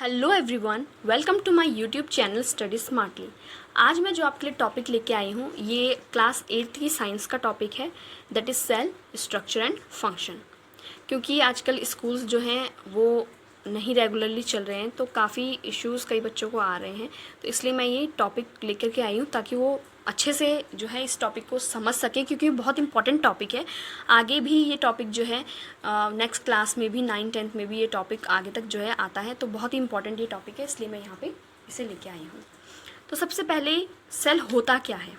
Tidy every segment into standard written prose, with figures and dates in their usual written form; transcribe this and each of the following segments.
Hello everyone, welcome to my YouTube channel study smartly. आज मैं जो आपके लिए टॉपिक लेके आई हूँ ये क्लास 8th की साइंस का टॉपिक है, that is cell structure and function. क्योंकि आजकल स्कूल्स जो हैं वो नहीं रेगुलरली चल रहे हैं तो काफ़ी इश्यूज़ कई बच्चों को आ रहे हैं, तो इसलिए मैं ये टॉपिक लेकर के आई हूँ ताकि वो अच्छे से जो है इस टॉपिक को समझ सके, क्योंकि बहुत इंपॉर्टेंट टॉपिक है। आगे भी ये टॉपिक जो है नेक्स्ट क्लास में भी 9th-10th में भी ये टॉपिक आगे तक जो है आता है, तो बहुत ही इंपॉर्टेंट ये टॉपिक है, इसलिए मैं यहाँ पे इसे लेके आई हूँ। तो सबसे पहले सेल होता क्या है।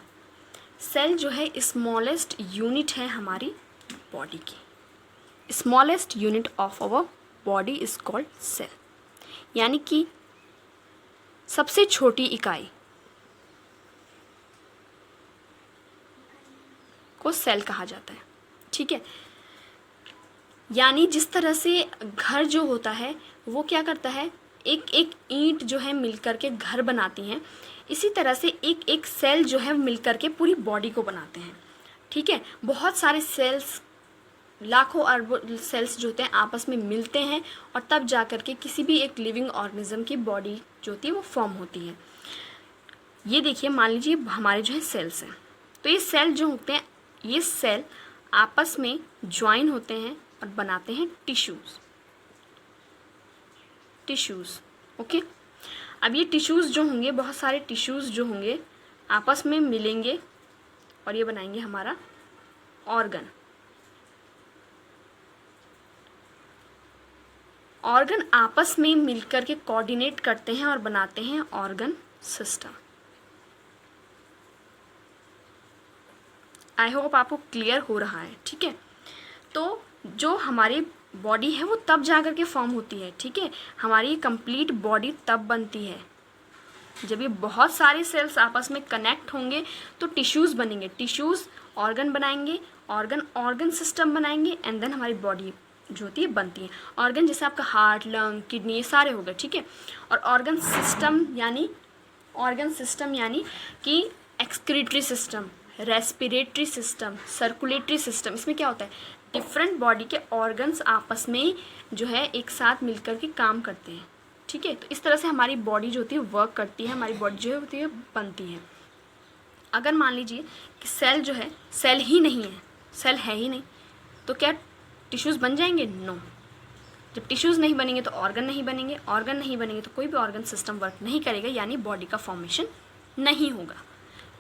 सेल जो है स्मॉलेस्ट यूनिट है हमारी बॉडी की। Smallest unit of our body is called cell, यानी कि सबसे छोटी इकाई को सेल कहा जाता है। ठीक है, यानी जिस तरह से घर जो होता है वो क्या करता है, एक एक ईंट जो है मिलकर के घर बनाती हैं, इसी तरह से एक एक सेल जो है मिलकर के पूरी बॉडी को बनाते हैं। ठीक है, बहुत सारे सेल्स, लाखों अरबों सेल्स जो होते हैं आपस में मिलते हैं और तब जा कर के किसी भी एक लिविंग ऑर्गेनिज्म की बॉडी जो होती है वो फॉर्म होती है। ये देखिए, मान लीजिए हमारे जो है सेल्स हैं, तो ये सेल जो होते हैं, ये सेल आपस में ज्वाइन होते हैं और बनाते हैं टिश्यूज़। ओके, अब ये टिश्यूज़ जो होंगे, बहुत सारे टिश्यूज़ जो होंगे आपस में मिलेंगे और ये बनाएंगे हमारा ऑर्गन आपस में मिलकर के कोऑर्डिनेट करते हैं और बनाते हैं ऑर्गन सिस्टम। आई होप आपको क्लियर हो रहा है। ठीक है, तो जो हमारी बॉडी है वो तब जा कर के फॉर्म होती है। ठीक है, हमारी कंप्लीट बॉडी तब बनती है जब ये बहुत सारे सेल्स आपस में कनेक्ट होंगे तो टिश्यूज़ बनेंगे, टिश्यूज़ ऑर्गन बनाएंगे, ऑर्गन सिस्टम बनाएंगे, एंड देन हमारी बॉडी जो होती है बनती है। ऑर्गन जैसे आपका हार्ट, लंग, किडनी, ये सारे हो गए। ठीक है, और ऑर्गन सिस्टम यानी कि excretory system, respiratory system, circulatory system. इसमें क्या होता है, डिफरेंट बॉडी के ऑर्गन्स आपस में जो है एक साथ मिलकर के काम करते हैं। ठीक है, तो इस तरह से हमारी बॉडी जो होती है वर्क करती है, हमारी बॉडी जो होती है बनती है। अगर मान लीजिए कि सेल जो है, सेल ही नहीं है, सेल है ही नहीं, तो क्या टिश्यूज़ बन जाएंगे? नो। जब टिश्यूज़ नहीं बनेंगे तो ऑर्गन नहीं बनेंगे, ऑर्गन नहीं बनेंगे तो कोई भी ऑर्गन सिस्टम वर्क नहीं करेगा, यानी बॉडी का फॉर्मेशन नहीं होगा।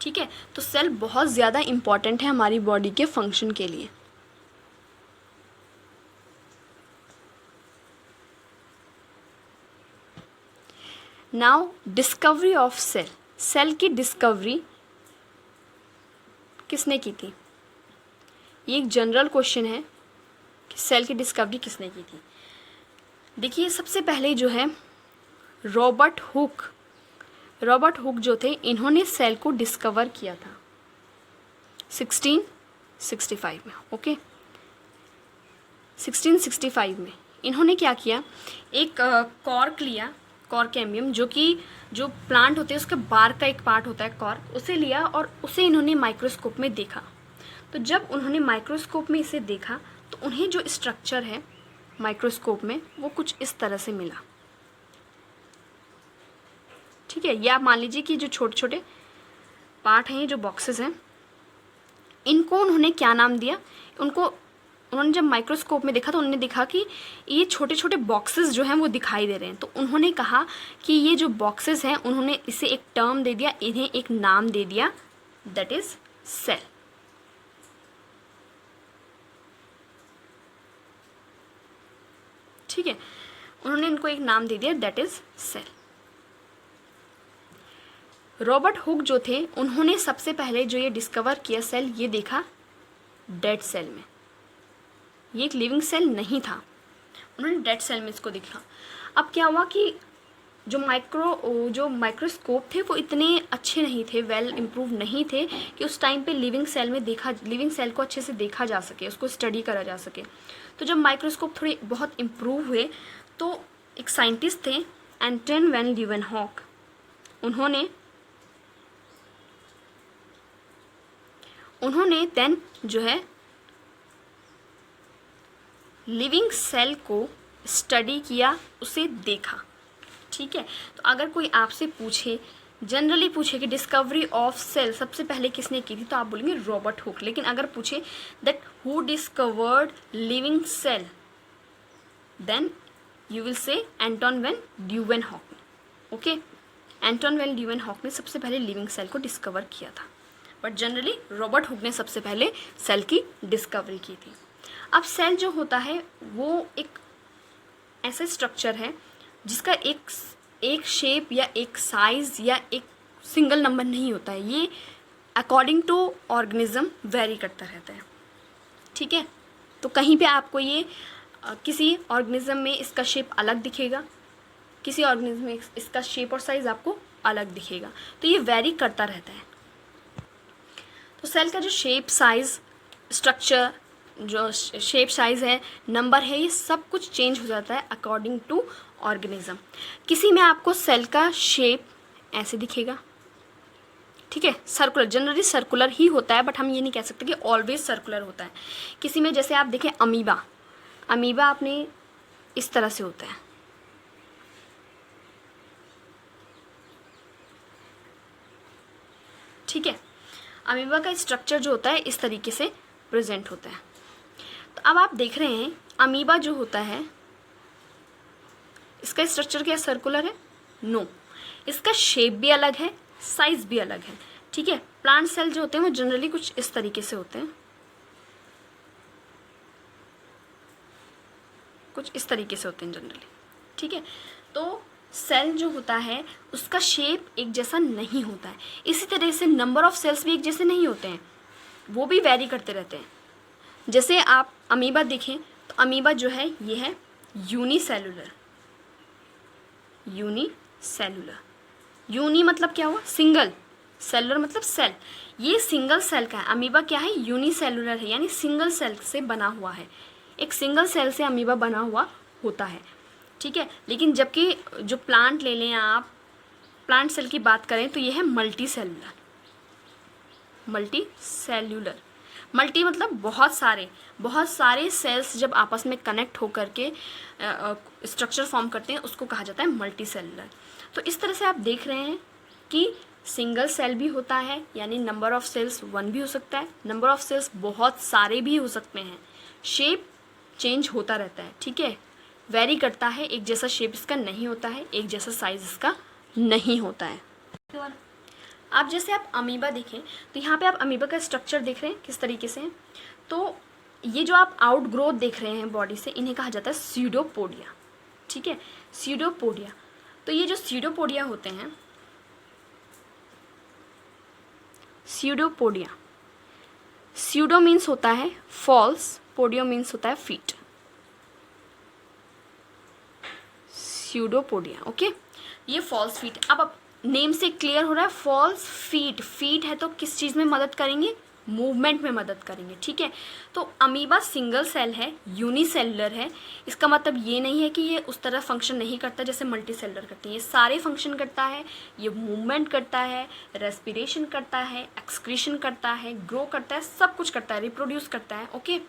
ठीक है, तो सेल बहुत ज़्यादा इम्पॉर्टेंट है हमारी बॉडी के फंक्शन के लिए। Now discovery of cell. Cell की डिस्कवरी किसने की थी? ये एक जनरल क्वेश्चन है कि सेल की डिस्कवरी किसने की थी। देखिए, सबसे पहले जो है रॉबर्ट हुक जो थे, इन्होंने सेल को डिस्कवर किया था 1665 में। ओके, 1665 में इन्होंने क्या किया, एक कॉर्क लिया, कॉर्केमियम, जो प्लांट होते हैं उसके बार्क का एक पार्ट होता है कॉर्क, उसे लिया और उसे इन्होंने माइक्रोस्कोप में देखा। तो जब उन्होंने माइक्रोस्कोप में इसे देखा तो उन्हें जो स्ट्रक्चर है माइक्रोस्कोप में वो कुछ इस तरह से मिला। ठीक है, या मान लीजिए कि जो छोटे छोटे पार्ट हैं, जो बॉक्सेस हैं, इनको उन्होंने क्या नाम दिया, उन्होंने जब माइक्रोस्कोप में देखा तो उन्होंने देखा कि ये छोटे छोटे बॉक्सेस जो हैं वो दिखाई दे रहे हैं, तो उन्होंने कहा कि ये जो बॉक्सेस हैं, उन्होंने इसे एक टर्म दे दिया, इन्हें एक नाम दे दिया, दैट इज सेल। ठीक है, उन्होंने इनको एक नाम दे दिया, that is cell. Robert Hooke जो थे, उन्होंने सबसे पहले जो ये डिस्कवर किया सेल, ये देखा डेड सेल में। ये एक लिविंग सेल नहीं था, उन्होंने डेड सेल में इसको देखा। अब क्या हुआ कि जो माइक्रोस्कोप थे वो इतने अच्छे नहीं थे, वेल इम्प्रूव नहीं थे कि उस टाइम पे लिविंग सेल को अच्छे से देखा जा सके, उसको स्टडी करा जा सके। तो जब माइक्रोस्कोप थोड़े बहुत इम्प्रूव हुए तो एक साइंटिस्ट थे, एंटन वैन लीeuwenhoek, उन्होंने देन जो है लिविंग सेल को स्टडी किया, उसे देखा। ठीक है। तो अगर कोई आपसे पूछे, जनरली पूछे कि डिस्कवरी ऑफ सेल सबसे पहले किसने की थी, तो आप बोलेंगे रॉबर्ट हुक। लेकिन अगर पूछे that who discovered living cell, then you will say Anton van Leeuwenhoek. Okay, Anton van Leeuwenhoek ने सबसे पहले लिविंग सेल को डिस्कवर किया था, बट जनरली रॉबर्ट हुक ने सबसे पहले सेल की डिस्कवरी की थी। अब सेल जो होता है वो एक ऐसा स्ट्रक्चर है जिसका एक शेप या एक साइज या एक सिंगल नंबर नहीं होता है, ये अकॉर्डिंग टू ऑर्गेनिज्म वेरी करता रहता है। ठीक है, तो कहीं पे आपको ये किसी ऑर्गेनिज्म में इसका शेप अलग दिखेगा, किसी ऑर्गेनिज्म में इसका शेप और साइज आपको अलग दिखेगा, तो ये वेरी करता रहता है। तो सेल का जो शेप, साइज, स्ट्रक्चर, जो शेप, साइज है, नंबर है, ये सब कुछ चेंज हो जाता है अकॉर्डिंग टू ऑर्गेनिज्म। किसी में आपको सेल का शेप ऐसे दिखेगा, ठीक है, सर्कुलर, जनरली सर्कुलर ही होता है, बट हम ये नहीं कह सकते कि ऑलवेज सर्कुलर होता है। किसी में जैसे आप देखें अमीबा, अमीबा आपने इस तरह से होता है, ठीक है, अमीबा का स्ट्रक्चर जो होता है इस तरीके से प्रेजेंट होता है। तो अब आप देख रहे हैं अमीबा जो होता है इसका स्ट्रक्चर क्या सर्कुलर है? नो, इसका शेप भी अलग है, साइज भी अलग है। ठीक है, प्लांट सेल जो होते हैं वो जनरली कुछ इस तरीके से होते हैं, कुछ इस तरीके से होते हैं जनरली। ठीक है, तो सेल जो होता है उसका शेप एक जैसा नहीं होता है। इसी तरह से नंबर ऑफ सेल्स भी एक जैसे नहीं होते हैं, वो भी वेरी करते रहते हैं। जैसे आप अमीबा देखें तो अमीबा जो है ये है यूनिसेलुलर, यूनिसेलुलर, यूनि मतलब क्या हुआ? सिंगल, सेलुलर मतलब सेल, ये सिंगल सेल का है। अमीबा क्या है? यूनिसेलुलर है, यानी सिंगल सेल से बना हुआ है, एक सिंगल सेल से अमीबा बना हुआ होता है। ठीक है, लेकिन जबकि जो प्लांट ले लें आप, प्लांट सेल की बात करें तो ये है multi cellular, multi cellular, multi मतलब बहुत सारे सेल्स जब आपस में कनेक्ट होकर के स्ट्रक्चर फॉर्म करते हैं उसको कहा जाता है मल्टी सेलुलर। तो इस तरह से आप देख रहे हैं कि सिंगल सेल भी होता है, यानी नंबर ऑफ सेल्स 1 भी हो सकता है, नंबर ऑफ सेल्स बहुत सारे भी हो सकते हैं, शेप चेंज होता रहता है। ठीक है, वेरी करता है, एक जैसा शेप इसका नहीं होता है, एक जैसा साइज इसका नहीं होता है। आप जैसे आप अमीबा देखें तो यहाँ पे आप अमीबा का स्ट्रक्चर देख रहे हैं किस तरीके से है। तो ये जो आप आउट ग्रोथ देख रहे हैं बॉडी से, इन्हें कहा जाता है स्यूडोपोडिया। ठीक है, स्यूडोपोडिया। तो ये जो स्यूडोपोडिया होते हैं, स्यूडोपोडिया, स्यूडो मीन्स होता है फॉल्स, पोडियो मीन्स होता है फीट, स्यूडोपोडिया। ओके, ये फॉल्स फीट। अब नेम से क्लियर हो रहा है, फॉल्स फीट, फीट है तो किस चीज़ में मदद करेंगे? मूवमेंट में मदद करेंगे। ठीक है, तो अमीबा सिंगल सेल है, यूनिसेलुलर है, इसका मतलब ये नहीं है कि ये उस तरह फंक्शन नहीं करता जैसे मल्टी सेलुलर करती है। ये सारे फंक्शन करता है, ये मूवमेंट करता है, रेस्पिरेशन करता है, एक्सक्रीशन करता है, ग्रो करता है, सब कुछ करता है, रिप्रोड्यूस करता है। ओके,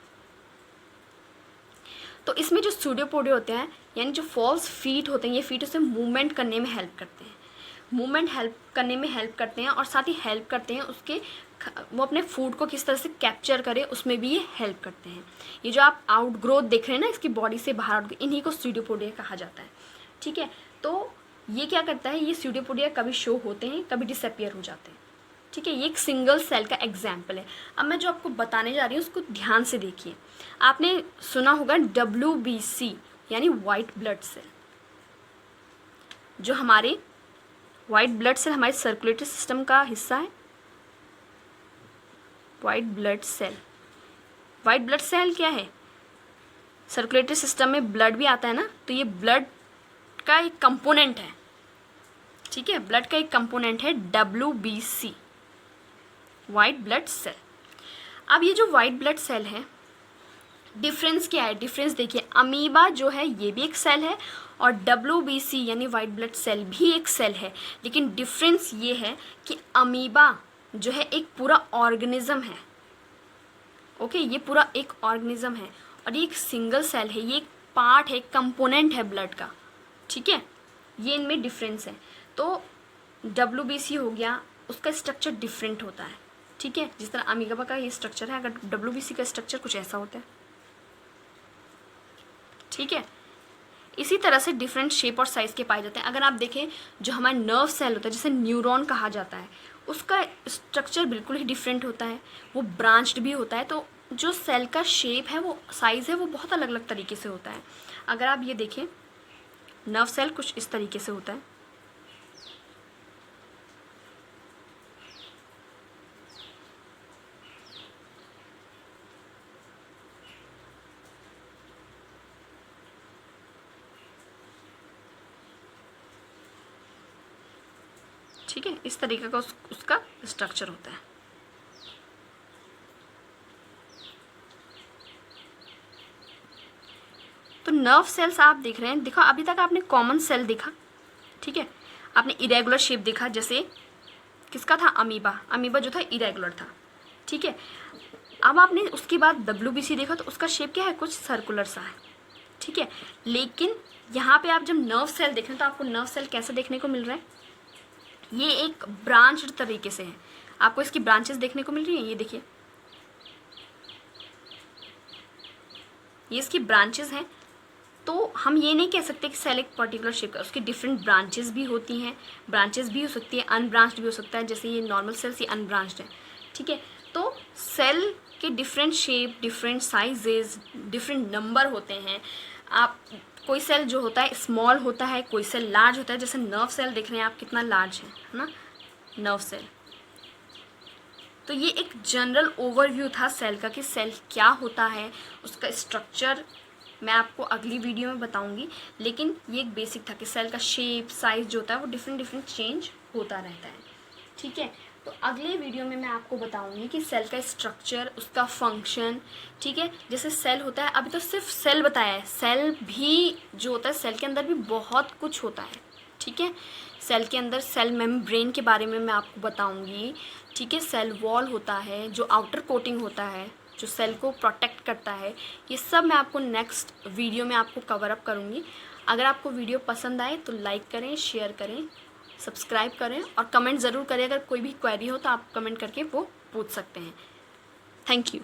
तो इसमें जो स्यूडोपोडिया होते हैं, यानी जो फॉल्स फीट होते हैं, ये फीट उसे मूवमेंट करने में हेल्प करते हैं, मूवमेंट हेल्प करने में हेल्प करते हैं, और साथ ही हेल्प करते हैं उसके, वो अपने फूड को किस तरह से कैप्चर करे उसमें भी ये हेल्प करते हैं। ये जो आप आउट ग्रोथ देख रहे हैं ना इसकी बॉडी से बाहर आउट, इन्हीं को स्यूडोपोडिया कहा जाता है। ठीक है, तो ये क्या करता है, ये स्यूडोपोडिया कभी शो होते हैं, कभी डिसअपियर हो जाते हैं। ठीक है, ये एक सिंगल सेल का एग्जाम्पल है। अब मैं जो आपको बताने जा रही हूँ उसको ध्यान से देखिए। आपने सुना होगा WBC यानी वाइट ब्लड सेल। जो हमारे वाइट ब्लड सेल हमारे सर्कुलेटरी सिस्टम का हिस्सा है, white blood cell. White blood cell क्या है? सर्कुलेटरी सिस्टम में ब्लड भी आता है ना, तो ये ब्लड का एक कंपोनेंट है। ठीक है, ब्लड का एक कंपोनेंट है WBC, वाइट ब्लड सेल। अब ये जो वाइट ब्लड सेल है, डिफरेंस क्या है? डिफरेंस देखिए, अमीबा जो है ये भी एक सेल है और WBC यानी वाइट ब्लड सेल भी एक सेल है, लेकिन डिफरेंस ये है कि अमीबा जो है एक पूरा ऑर्गेनिज्म है। ओके, ये पूरा एक ऑर्गेनिज्म है और ये एक सिंगल सेल है, ये एक पार्ट है, कंपोनेंट है ब्लड का। ठीक है, ये इनमें डिफरेंस है। तो WBC हो गया, उसका स्ट्रक्चर डिफरेंट होता है, ठीक है। जिस तरह अमीबा का ये स्ट्रक्चर है, अगर WBC का स्ट्रक्चर कुछ ऐसा होता है, ठीक है। इसी तरह से डिफरेंट शेप और साइज़ के पाए जाते हैं। अगर आप देखें, जो हमारा नर्व सेल होता है, जिसे न्यूरॉन कहा जाता है, उसका स्ट्रक्चर बिल्कुल ही डिफरेंट होता है, वो ब्रांच्ड भी होता है। तो जो सेल का शेप है, वो साइज़ है, वो बहुत अलग अलग तरीके से होता है। अगर आप ये देखें, नर्व सेल कुछ इस तरीके से होता है, ठीक है। इस तरीके का उसका स्ट्रक्चर होता है। तो नर्व सेल्स आप देख रहे हैं, देखो अभी तक आपने कॉमन सेल देखा, ठीक है। आपने इरेगुलर शेप देखा, जैसे किसका था, अमीबा जो था इरेगुलर था, ठीक है। अब आपने उसके बाद WBC देखा, तो उसका शेप क्या है, कुछ सर्कुलर सा है, ठीक है। लेकिन यहाँ पे आप जब नर्व सेल देख रहे हैं, तो आपको नर्व सेल कैसे देखने को मिल रहा है, ये एक ब्रांच तरीके से है। आपको इसकी ब्रांचेस देखने को मिल रही हैं, ये देखिए, ये इसकी ब्रांचेस हैं। तो हम ये नहीं कह सकते कि सेल एक पर्टिकुलर शेप का, उसकी डिफरेंट ब्रांचेस भी होती हैं, ब्रांचेस भी हो सकती है, अनब्रांच्ड भी हो सकता है। जैसे ये नॉर्मल सेल्स ये अनब्रांच्ड है, ठीक है। तो सेल के different shape, different sizes, different number होते हैं। आप कोई सेल जो होता है स्मॉल होता है, कोई सेल लार्ज होता है। जैसे नर्व सेल देख रहे हैं आप, कितना लार्ज है ना, नर्व सेल। तो ये एक जनरल ओवरव्यू था सेल का, कि सेल क्या होता है, उसका स्ट्रक्चर मैं आपको अगली वीडियो में बताऊंगी। लेकिन ये एक बेसिक था कि सेल का शेप, साइज जो होता है, वो डिफरेंट चेंज होता रहता है, ठीक है। तो अगले वीडियो में मैं आपको बताऊंगी कि सेल का स्ट्रक्चर, उसका फंक्शन, ठीक है। जैसे सेल होता है, अभी तो सिर्फ सेल बताया है, सेल भी जो होता है, सेल के अंदर भी बहुत कुछ होता है, ठीक है। सेल के अंदर सेल मेम्ब्रेन के बारे में मैं आपको बताऊंगी, ठीक है। सेल वॉल होता है, जो आउटर कोटिंग होता है, जो सेल को प्रोटेक्ट करता है। ये सब मैं आपको नेक्स्ट वीडियो में आपको कवर अप करूँगी। अगर आपको वीडियो पसंद आए तो लाइक करें, शेयर करें, सब्सक्राइब करें और कमेंट ज़रूर करें। अगर कोई भी क्वेरी हो तो आप कमेंट करके वो पूछ सकते हैं। Thank you.